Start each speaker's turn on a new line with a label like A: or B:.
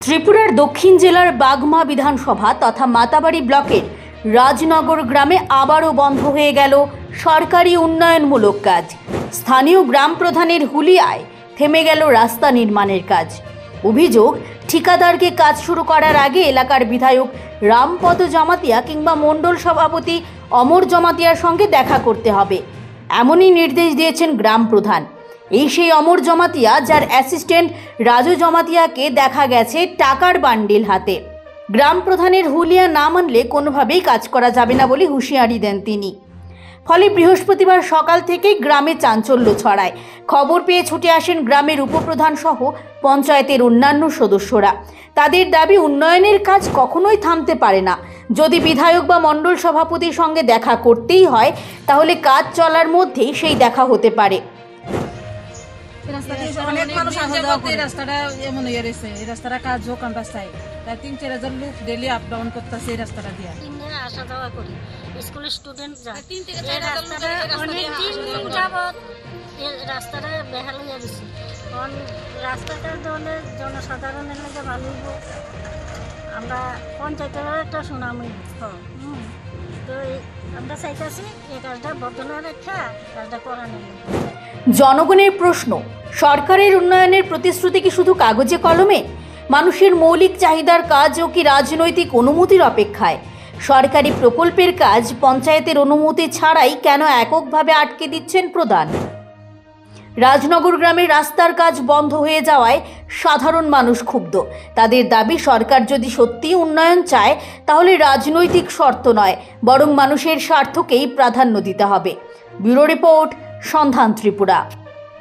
A: ত্রিপুরার দক্ষিণ জেলার বাগমা বিধানসভা তথা মাতাবাড়ি ব্লকের রাজনগর গ্রামে আবারও বন্ধ হয়ে গেল সরকারি উন্নয়নমূলক কাজ। স্থানীয় গ্রাম প্রধানের হুলিয়ায় থেমে গেল রাস্তা নির্মাণের কাজ। অভিযোগ, ঠিকাদারকে কাজ শুরু করার আগে এলাকার বিধায়ক রামপদ জমাতিয়া কিংবা মণ্ডল সভাপতি অমর জমাতিয়ার সঙ্গে দেখা করতে হবে, এমনই নির্দেশ দিয়েছেন গ্রাম প্রধান। এই সেই অমর জমাতিয়া যার অ্যাসিস্ট্যান্ট রাজু জমাতিয়াকে দেখা গেছে টাকার বান্ডিল হাতে। গ্রাম প্রধানের হুলিয়া না মানলে কোনোভাবেই কাজ করা যাবে না বলে হুঁশিয়ারি দেন তিনি। ফলে বৃহস্পতিবার সকাল থেকেই গ্রামে চাঞ্চল্য ছড়ায়। খবর পেয়ে ছুটে আসেন গ্রামের উপপ্রধান সহ পঞ্চায়েতের অন্যান্য সদস্যরা। তাদের দাবি, উন্নয়নের কাজ কখনোই থামতে পারে না। যদি বিধায়ক বা মণ্ডল সভাপতির সঙ্গে দেখা করতেই হয়, তাহলে কাজ চলার মধ্যেই সেই দেখা হতে পারে।
B: অনেক মানুষ রাস্তাটা এমন হয়ে রয়েছে, এই রাস্তাটা কাজ হোক আমরা চাই। ৩-৪ জন লোক ডেলি আপ ডাউন করতেছে এই রাস্তাটা দিয়ে।
C: আসা যাওয়া করি, স্কুলের স্টুডেন্ট যায়। রাস্তাটা অনেক দিন যাবত এই রাস্তাটা বেহাল হয়ে গেছে। রাস্তাটা ধরলে জনসাধারণের মধ্যে ভালো হইব, আমরা পঞ্চায়েতের একটা সুনামি। তো আমরা চাইতেছি এই কাজটা বদলা রেখা কাজটা করা নেই।
A: জনগণের প্রশ্ন, সরকারের উন্নয়নের প্রতিশ্রুতি কি শুধু কাগজে কলমে? মানুষের মৌলিক চাহিদার কাজও কি রাজনৈতিক অনুমতির অপেক্ষায়? সরকারি প্রকল্পের কাজ পঞ্চায়েতের অনুমতি ছাড়াই কেন এককভাবে আটকে দিচ্ছেন প্রধান? রাজনগর গ্রামের রাস্তার কাজ বন্ধ হয়ে যাওয়ায় সাধারণ মানুষ ক্ষুব্ধ। তাদের দাবি, সরকার যদি সত্যিই উন্নয়ন চায় তাহলে রাজনৈতিক শর্ত নয়, বরং মানুষের স্বার্থকেই প্রাধান্য দিতে হবে। ব্যুরো রিপোর্ট, সন্ধান ত্রিপুরা।